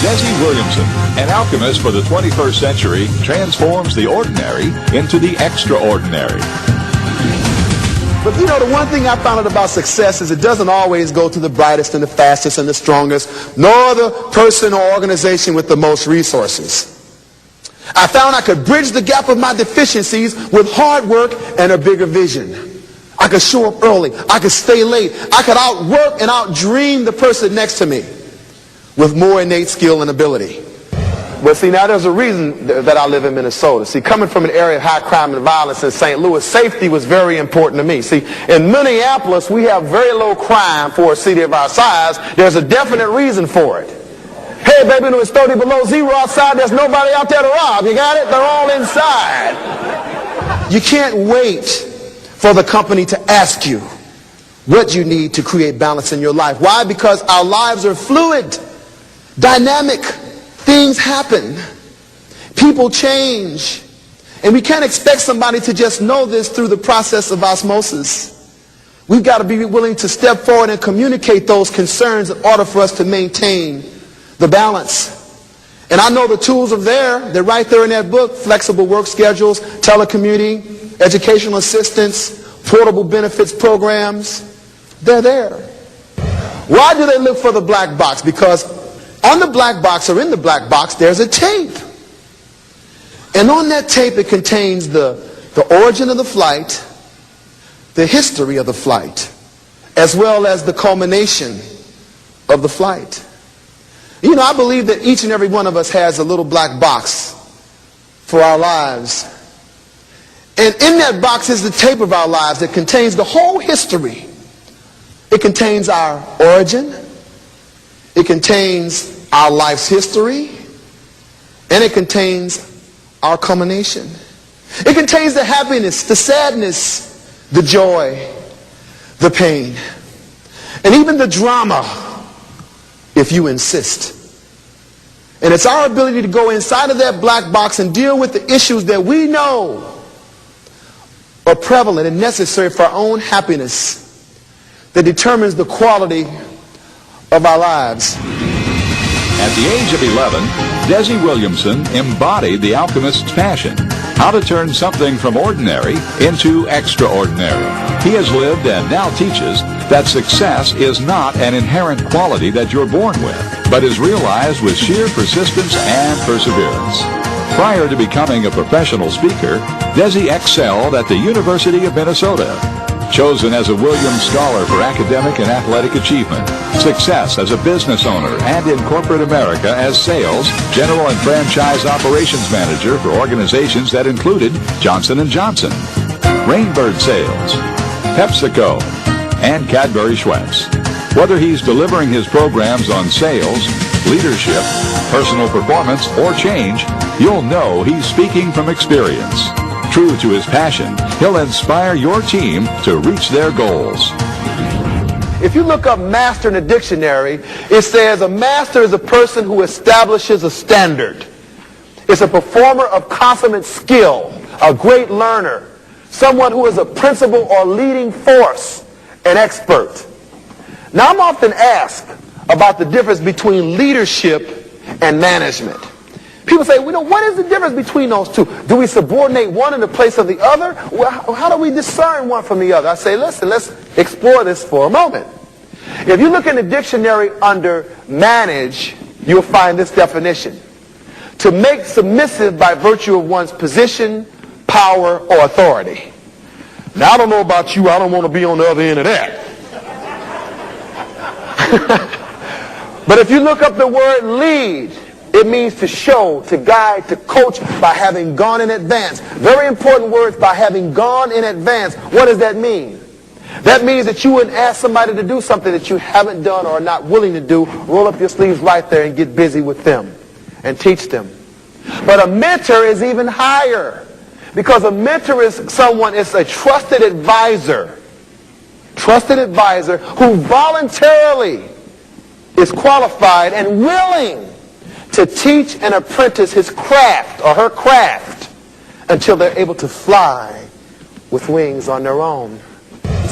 DESI Williamson, an alchemist for the 21st century, transforms the ordinary into the extraordinary. But you know, the one thing I found out about success is it doesn't always go to the brightest and the fastest and the strongest, nor the person or organization with the most resources. I found I could bridge the gap of my deficiencies with hard work and a bigger vision. I could show up early. I could stay late. I could outwork and outdream the person next to me with more innate skill and ability. But see, now there's a reason that I live in Minnesota. See, coming from an area of high crime and violence in St. Louis, safety was very important to me. See, in Minneapolis, we have very low crime for a city of our size. There's a definite reason for it. Hey, baby, when it's 30 below zero outside, there's nobody out there to rob. You got it? They're all inside. You can't wait for the company to ask you what you need to create balance in your life. Why? Because our lives are fluid, dynamic. Things happen. People change. And we can't expect somebody to just know this through the process of osmosis. We've got to be willing to step forward and communicate those concerns in order for us to maintain the balance. And I know the tools are there. They're right there in that book. Flexible work schedules, telecommuting, educational assistance, portable benefits programs. They're there. Why do they look for the black box? Because on the black box, or in the black box, there's a tape. And on that tape, it contains the origin of the flight, the history of the flight, as well as the culmination of the flight. You know, I believe that each and every one of us has a little black box for our lives. And in that box is the tape of our lives that contains the whole history. It contains our origin. It contains our life's history, and it contains our culmination. It contains the happiness, the sadness, the joy, the pain, and even the drama, if you insist. And it's our ability to go inside of that black box and deal with the issues that we know are prevalent and necessary for our own happiness that determines the quality of our lives. At the age of 11, DESI Williamson embodied the alchemist's passion, how to turn something from ordinary into extraordinary. He has lived and now teaches that success is not an inherent quality that you're born with, but is realized with sheer persistence and perseverance. Prior to becoming a professional speaker, DESI excelled at the University of Minnesota. Chosen as a Williams Scholar for academic and athletic achievement, success as a business owner, and in corporate America as sales, general and franchise operations manager for organizations that included Johnson & Johnson, Rainbird Sales, PepsiCo, and Cadbury Schweppes. Whether he's delivering his programs on sales, leadership, personal performance, or change, you'll know he's speaking from experience. True to his passion, he'll inspire your team to reach their goals. If you look up master in a dictionary, it says a master is a person who establishes a standard. It's a performer of consummate skill, a great learner, someone who is a principal or leading force, an expert. Now, I'm often asked about the difference between leadership and management. People say, well, what is the difference between those two? Do we subordinate one in the place of the other? Well, how do we discern one from the other? I say, listen, let's explore this for a moment. If you look in the dictionary under manage, you'll find this definition. To make submissive by virtue of one's position, power, or authority. Now, I don't know about you. I don't want to be on the other end of that. But if you look up the word lead, it means to show, to guide, to coach by having gone in advance. Very important words, by having gone in advance. What does that mean? That means that you wouldn't ask somebody to do something that you haven't done or are not willing to do. Roll up your sleeves right there and get busy with them and teach them. But a mentor is even higher, because a mentor is someone, it's a trusted advisor who voluntarily is qualified and willing to teach an apprentice his craft or her craft until they're able to fly with wings on their own.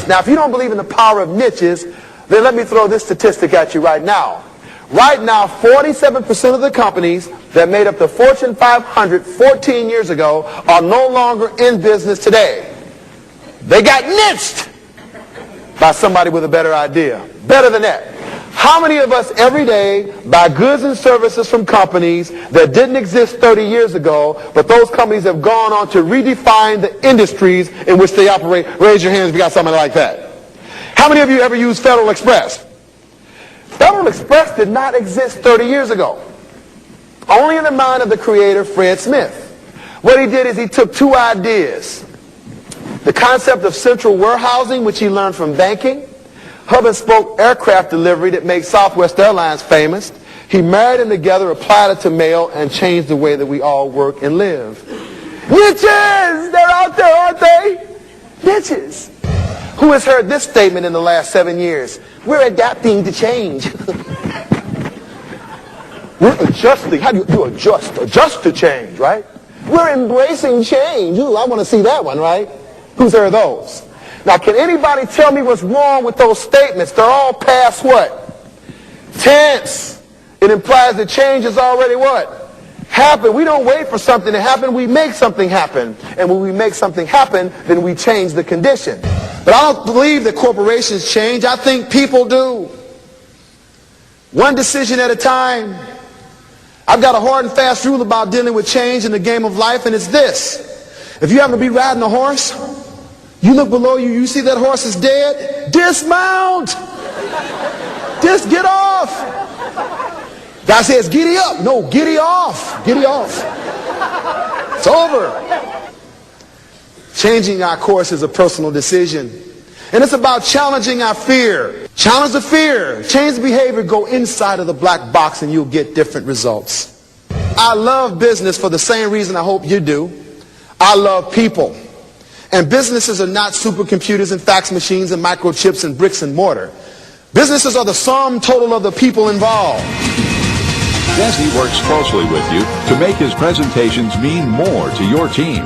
Now, if you don't believe in the power of niches, then let me throw this statistic at you right now. Right now, 47% of the companies that made up the Fortune 500 14 years ago are no longer in business today. They got niched by somebody with a better idea. Better than that. How many of us every day buy goods and services from companies that didn't exist 30 years ago, but those companies have gone on to redefine the industries in which they operate? Raise your hands if you got something like that. How many of you ever used Federal Express? Federal Express did not exist 30 years ago. Only in the mind of the creator, Fred Smith. What he did is he took two ideas. The concept of central warehousing, which he learned from banking, hub and spoke aircraft delivery that makes Southwest Airlines famous. He married them together, applied it to mail, and changed the way that we all work and live. Niches! They're out there, aren't they? Niches. Who has heard this statement in the last 7 years? We're adapting to change. We're adjusting. How do you adjust? Adjust to change, right? We're embracing change. Ooh, I want to see that one, right? Who's heard those? Now, can anybody tell me what's wrong with those statements? They're all past what? Tense. It implies that change is already what? Happen. We don't wait for something to happen. We make something happen. And when we make something happen, then we change the condition. But I don't believe that corporations change. I think people do. One decision at a time. I've got a hard and fast rule about dealing with change in the game of life, and it's this. If you happen to be riding a horse, you look below you, you see that horse is dead, dismount. Just get off. God says, giddy up. No, giddy off. Giddy off. It's over. Changing our course is a personal decision. And it's about challenging our fear. Challenge the fear. Change the behavior. Go inside of the black box and you'll get different results. I love business for the same reason I hope you do. I love people. And businesses are not supercomputers and fax machines and microchips and bricks and mortar. Businesses are the sum total of the people involved. DESI works closely with you to make his presentations mean more to your team.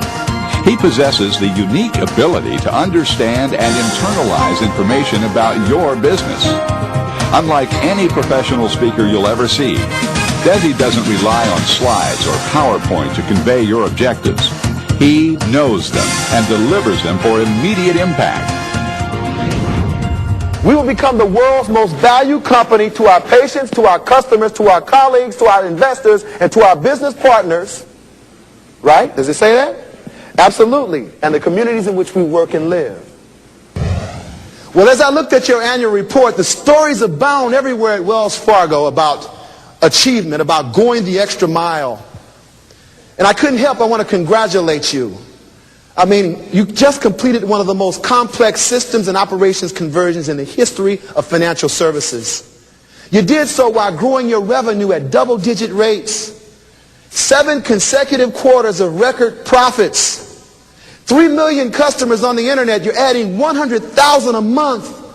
He possesses the unique ability to understand and internalize information about your business. Unlike any professional speaker you'll ever see, DESI doesn't rely on slides or PowerPoint to convey your objectives. He knows them and delivers them for immediate impact. We will become the world's most valued company to our patients, to our customers, to our colleagues, to our investors, and to our business partners. Right? Does it say that? Absolutely. And the communities in which we work and live. Well, as I looked at your annual report, the stories abound everywhere at Wells Fargo about achievement, about going the extra mile. And I couldn't help, I want to congratulate you. I mean, you just completed one of the most complex systems and operations conversions in the history of financial services. You did so while growing your revenue at double-digit rates. 7 consecutive quarters of record profits. 3 million customers on the internet. You're adding 100,000 a month.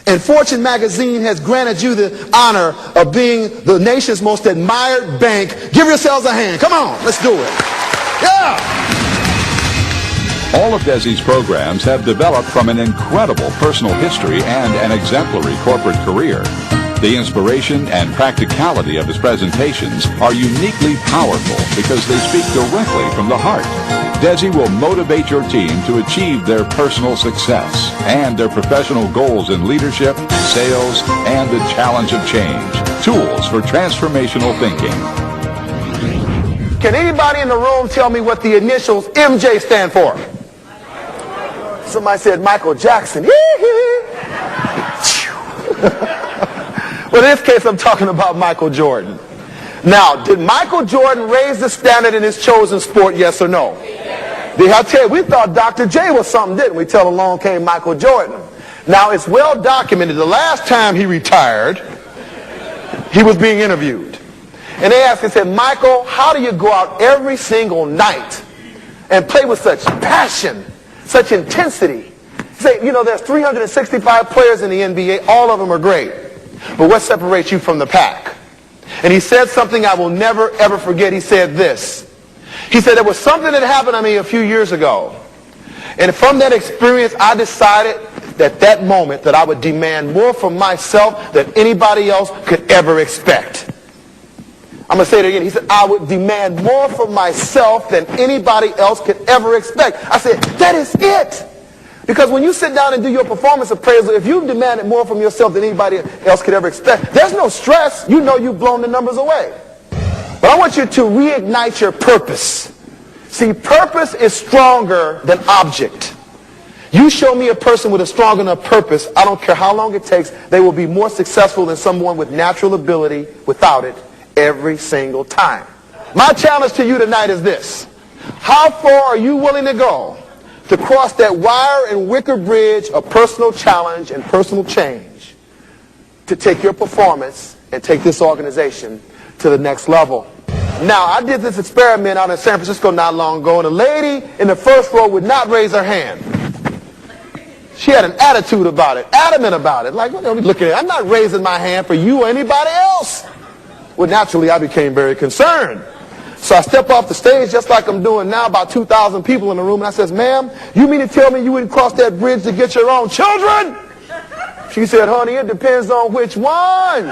And Fortune magazine has granted you the honor of being the nation's most admired bank. Give yourselves a hand. Come on, let's do it. Yeah! All of DESI's programs have developed from an incredible personal history and an exemplary corporate career. The inspiration and practicality of his presentations are uniquely powerful because they speak directly from the heart. DESI will motivate your team to achieve their personal success and their professional goals in leadership, sales, and the challenge of change. Tools for transformational thinking. Can anybody in the room tell me what the initials MJ stand for? Somebody said Michael Jackson. Well, in this case, I'm talking about Michael Jordan. Now, did Michael Jordan raise the standard in his chosen sport, yes or no? Did I tell you, we thought Dr. J was something, didn't we, till along came Michael Jordan. Now, it's well documented. The last time he retired, he was being interviewed. And they asked him, said, Michael, how do you go out every single night and play with such passion, such intensity? He said, you know, there's 365 players in the NBA. All of them are great. But what separates you from the pack? And he said something I will never, ever forget. He said this. He said, there was something that happened to me a few years ago. And from that experience, I decided at that moment that I would demand more from myself than anybody else could ever expect. I'm going to say it again. He said, I would demand more from myself than anybody else could ever expect. I said, that is it. Because when you sit down and do your performance appraisal, if you've demanded more from yourself than anybody else could ever expect, there's no stress. You know you've blown the numbers away. But I want you to reignite your purpose. See, purpose is stronger than object. You show me a person with a strong enough purpose, I don't care how long it takes, they will be more successful than someone with natural ability without it every single time. My challenge to you tonight is this. How far are you willing to go to cross that wire and wicker bridge of personal challenge and personal change to take your performance and take this organization to the next level? Now, I did this experiment out in San Francisco not long ago, and a lady in the first row would not raise her hand. She had an attitude about it, adamant about it. Like, what are we looking at? I'm not raising my hand for you or anybody else. Well, naturally, I became very concerned. So I step off the stage just like I'm doing now, about 2,000 people in the room, and I says, ma'am, you mean to tell me you wouldn't cross that bridge to get your own children? She said, honey, it depends on which one.